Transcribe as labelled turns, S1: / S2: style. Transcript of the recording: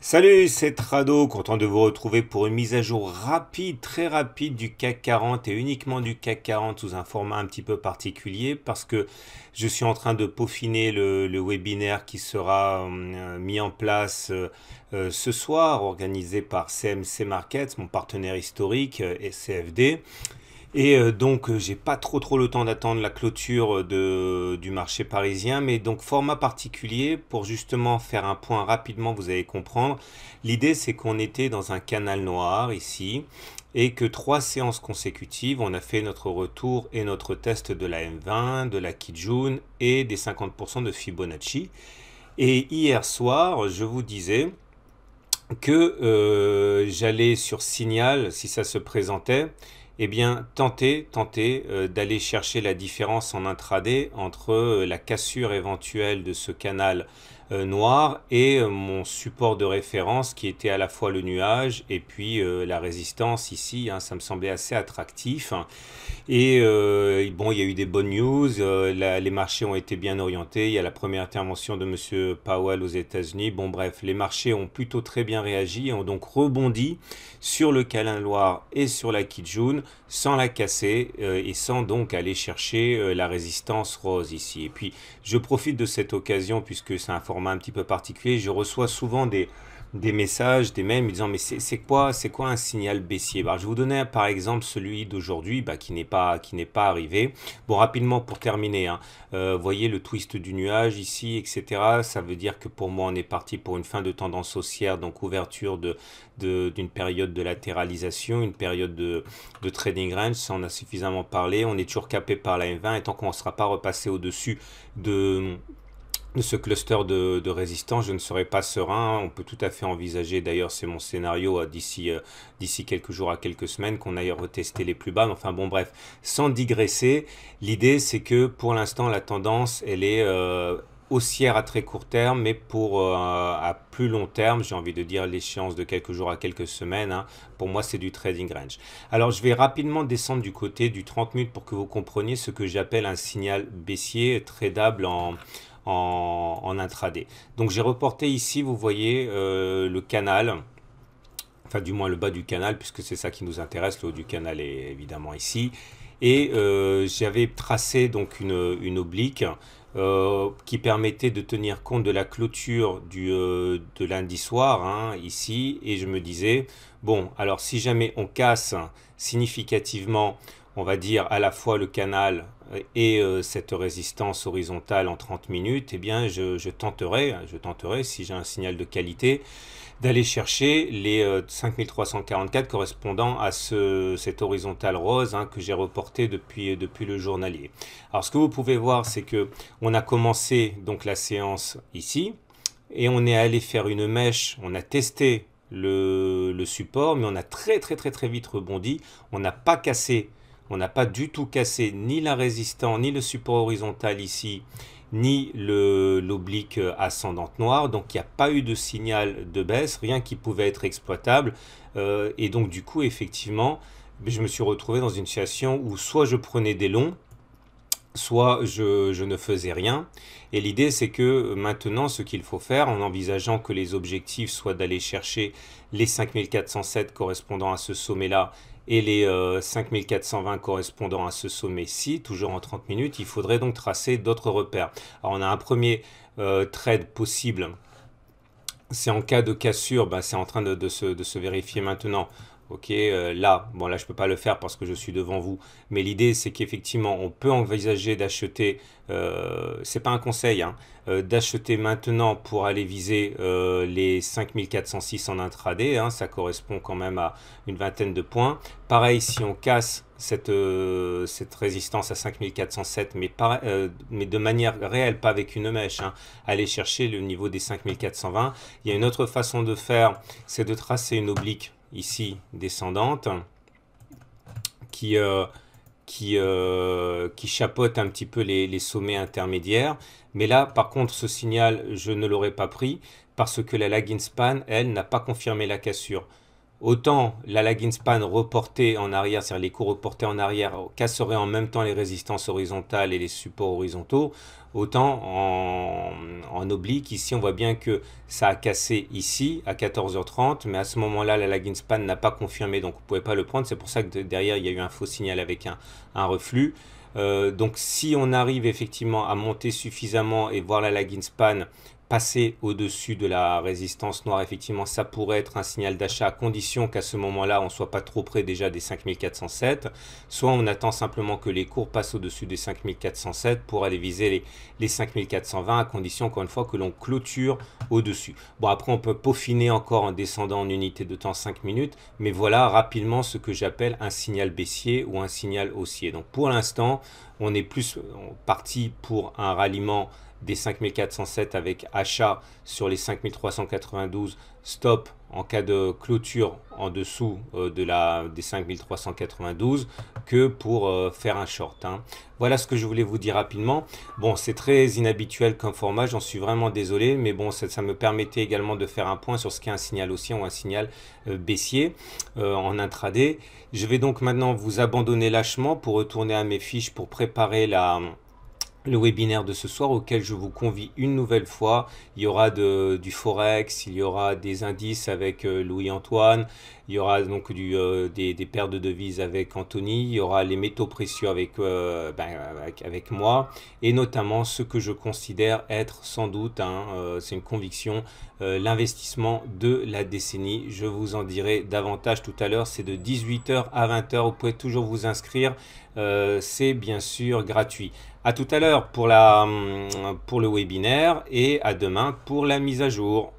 S1: Salut, c'est Trado, content de vous retrouver pour une mise à jour rapide, très rapide du CAC 40 et uniquement du CAC 40 sous un format un petit peu particulier parce que je suis en train de peaufiner le webinaire qui sera mis en place ce soir, organisé par CMC Markets, mon partenaire historique, et CFD. Et donc, j'ai pas trop le temps d'attendre la clôture du marché parisien, mais donc format particulier pour justement faire un point rapidement, vous allez comprendre. L'idée, c'est qu'on était dans un canal noir ici et que 3 séances consécutives, on a fait notre retour et notre test de la M20, de la Kijun et des 50% de Fibonacci. Et hier soir, je vous disais que j'allais sur Signal, si ça se présentait, eh bien, tenter d'aller chercher la différence en intraday entre la cassure éventuelle de ce canal noir et mon support de référence qui était à la fois le nuage et puis la résistance ici, hein, ça me semblait assez attractif. Et bon, il y a eu des bonnes news, les marchés ont été bien orientés, il y a la première intervention de Monsieur Powell aux États-Unis. Bon bref, les marchés ont plutôt très bien réagi et ont donc rebondi sur le canal noir et sur la Kijun sans la casser et sans donc aller chercher la résistance rose ici. Et puis je profite de cette occasion puisque c'est un format un petit peu particulier, je reçois souvent des messages, des mails me disant mais c'est quoi un signal baissier. Alors, je vais vous donner par exemple celui d'aujourd'hui qui n'est pas arrivé. Bon, rapidement pour terminer, hein, voyez le twist du nuage ici, etc. Ça veut dire que pour moi on est parti pour une fin de tendance haussière, donc ouverture d'une période de latéralisation, une période de trading range, ça on a suffisamment parlé. On est toujours capé par la M20 et tant qu'on ne sera pas repassé au-dessus de ce cluster de résistance, je ne serai pas serein. On peut tout à fait envisager, d'ailleurs c'est mon scénario d'ici quelques jours à quelques semaines, qu'on aille retester les plus bas. Enfin bon bref, sans digresser, l'idée c'est que pour l'instant la tendance elle est haussière à très court terme, mais pour à plus long terme, j'ai envie de dire l'échéance de quelques jours à quelques semaines, hein, pour moi c'est du trading range. Alors je vais rapidement descendre du côté du 30 minutes pour que vous compreniez ce que j'appelle un signal baissier tradable en intraday. Donc j'ai reporté ici, vous voyez le canal, enfin du moins le bas du canal, puisque c'est ça qui nous intéresse, le haut du canal est évidemment ici. Et j'avais tracé donc une oblique qui permettait de tenir compte de la clôture de lundi soir, hein, ici, et je me disais, bon, alors si jamais on casse significativement, on va dire à la fois le canal et cette résistance horizontale en 30 minutes, eh bien je tenterai, si j'ai un signal de qualité, d'aller chercher les 5344 correspondant à cette horizontale rose, hein, que j'ai reporté depuis le journalier. Alors ce que vous pouvez voir, c'est que on a commencé donc la séance ici et on est allé faire une mèche, on a testé le support, mais on a très vite rebondi, on n'a pas cassé. On n'a pas du tout cassé ni la résistance, ni le support horizontal ici, ni l'oblique ascendante noire. Donc il n'y a pas eu de signal de baisse, rien qui pouvait être exploitable. Et donc du coup, effectivement, je me suis retrouvé dans une situation où soit je prenais des longs, soit je ne faisais rien. Et l'idée, c'est que maintenant, ce qu'il faut faire, en envisageant que les objectifs soient d'aller chercher les 5407 correspondant à ce sommet-là et les 5420 correspondant à ce sommet-ci, toujours en 30 minutes, il faudrait donc tracer d'autres repères. Alors, on a un premier trade possible. C'est en cas de cassure, c'est en train de se vérifier maintenant. Ok, là je peux pas le faire parce que je suis devant vous, mais l'idée c'est qu'effectivement on peut envisager d'acheter, c'est pas un conseil, hein, d'acheter maintenant pour aller viser les 5406 en intraday, hein, ça correspond quand même à une vingtaine de points. Pareil, si on casse cette résistance à 5407, mais de manière réelle, pas avec une mèche, hein, aller chercher le niveau des 5420. Il y a une autre façon de faire, c'est de tracer une oblique ici descendante qui chapeaute un petit peu les sommets intermédiaires. Mais là, par contre, ce signal, je ne l'aurais pas pris parce que la lagging span, elle, n'a pas confirmé la cassure. autant la lagging span reportée en arrière, c'est-à-dire les cours reportés en arrière, casserait en même temps les résistances horizontales et les supports horizontaux, autant en oblique, ici on voit bien que ça a cassé ici à 14h30, mais à ce moment-là la lagging span n'a pas confirmé, donc vous ne pouvez pas le prendre, c'est pour ça que derrière il y a eu un faux signal avec un reflux. Donc si on arrive effectivement à monter suffisamment et voir la lagging span passer au-dessus de la résistance noire, effectivement, ça pourrait être un signal d'achat à condition qu'à ce moment-là, on ne soit pas trop près déjà des 5407. Soit on attend simplement que les cours passent au-dessus des 5407 pour aller viser les 5420 à condition, encore une fois, que l'on clôture au-dessus. Bon, après, on peut peaufiner encore en descendant en unité de temps 5 minutes, mais voilà rapidement ce que j'appelle un signal baissier ou un signal haussier. Donc pour l'instant, on est plus parti pour un ralliement des 5407 avec achat sur les 5392, stop en cas de clôture en dessous des 5392 que pour faire un short. Voilà ce que je voulais vous dire rapidement. Bon, c'est très inhabituel comme format, j'en suis vraiment désolé, mais bon, ça me permettait également de faire un point sur ce qu'est un signal haussier ou un signal baissier en intraday. Je vais donc maintenant vous abandonner lâchement pour retourner à mes fiches pour préparer le webinaire de ce soir auquel je vous convie une nouvelle fois. Il y aura du Forex, il y aura des indices avec Louis-Antoine, il y aura donc des paires de devises avec Anthony, il y aura les métaux précieux avec moi, et notamment ce que je considère être sans doute, c'est une conviction, l'investissement de la décennie. Je vous en dirai davantage tout à l'heure, c'est de 18h à 20h, vous pouvez toujours vous inscrire, c'est bien sûr gratuit. À tout à l'heure pour le webinaire et à demain pour la mise à jour.